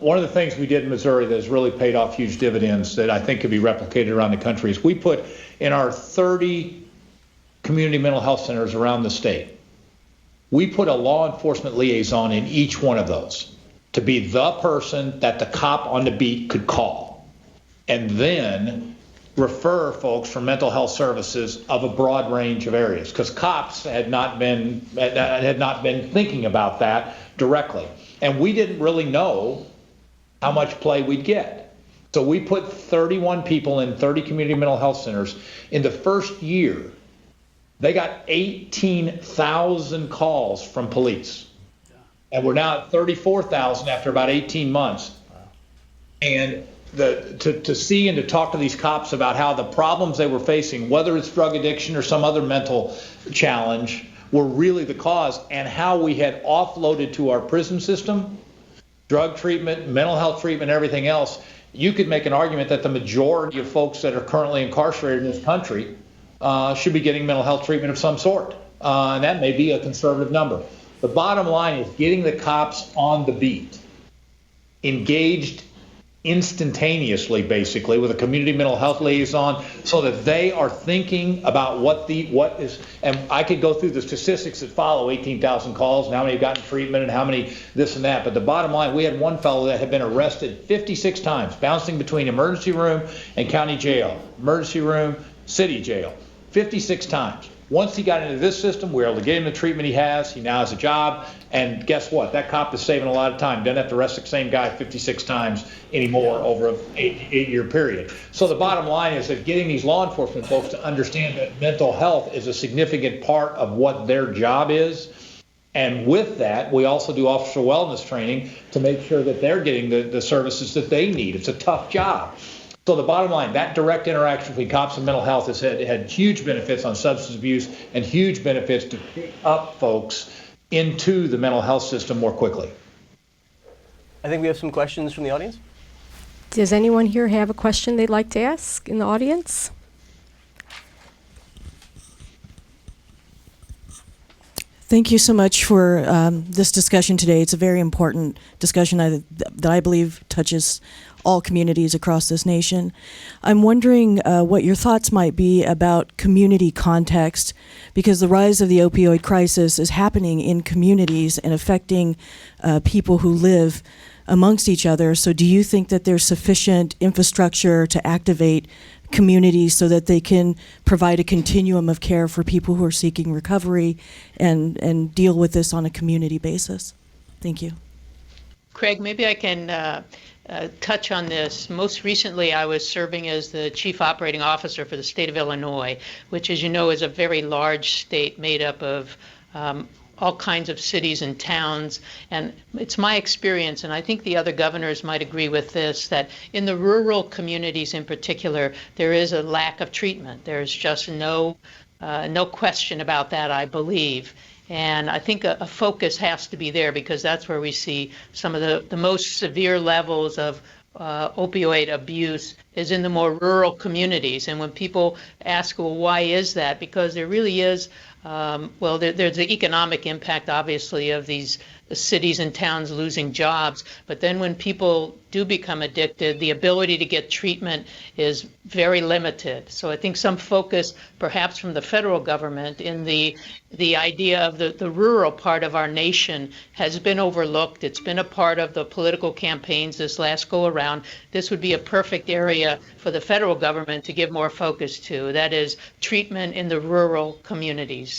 One of the things we did in Missouri that has really paid off huge dividends that I think could be replicated around the country is we put in our 30 community mental health centers around the state, we put a law enforcement liaison in each one of those to be the person that the cop on the beat could call and then refer folks for mental health services of a broad range of areas, because cops had not been thinking about that directly. And we didn't really know how much play we'd get. So we put 31 people in 30 community mental health centers. In the first year, they got 18,000 calls from police. And we're now at 34,000 after about 18 months. And to see and to talk to these cops about how the problems they were facing, whether it's drug addiction or some other mental challenge, were really the cause, and how we had offloaded to our prison system drug treatment, mental health treatment, everything else. You could make an argument that the majority of folks that are currently incarcerated in this country should be getting mental health treatment of some sort. And that may be a conservative number. The bottom line is getting the cops on the beat, engaged instantaneously, basically, with a community mental health liaison, so that they are thinking about what is, and I could go through the statistics that follow 18,000 calls and how many have gotten treatment and how many this and that, but the bottom line, we had one fellow that had been arrested 56 times, bouncing between emergency room and county jail, emergency room, city jail, 56 times. Once he got into this system, we were able to get him the treatment he has. He now has a job. And guess what? That cop is saving a lot of time. Doesn't have to arrest the same guy 56 times anymore over an eight-year period. So the bottom line is that getting these law enforcement folks to understand that mental health is a significant part of what their job is. And with that, we also do officer wellness training to make sure that they're getting the services that they need. It's a tough job. So the bottom line, that direct interaction between cops and mental health has had huge benefits on substance abuse and huge benefits to pick up folks into the mental health system more quickly. I think we have some questions from the audience. Does anyone here have a question they'd like to ask in the audience? Thank you so much for this discussion today. It's a very important discussion that I believe touches all communities across this nation. I'm wondering what your thoughts might be about community context, because the rise of the opioid crisis is happening in communities and affecting people who live amongst each other. So do you think that there's sufficient infrastructure to activate communities so that they can provide a continuum of care for people who are seeking recovery and deal with this on a community basis? Thank you. Craig, maybe I can touch on this. Most recently, I was serving as the Chief Operating Officer for the state of Illinois, which, as you know, is a very large state made up of all kinds of cities and towns. And it's my experience, and I think the other governors might agree with this, that in the rural communities in particular, there is a lack of treatment. There's just no question about that, I believe. And I think a focus has to be there, because that's where we see some of the most severe levels of opioid abuse is in the more rural communities. And when people ask, well, why is that? Because there really is, there's the economic impact, obviously, of these cities and towns losing jobs. But then when people do become addicted, the ability to get treatment is very limited. So I think some focus, perhaps from the federal government, in the idea of the rural part of our nation has been overlooked. It's been a part of the political campaigns this last go around. This would be a perfect area for the federal government to give more focus to. That is treatment in the rural communities.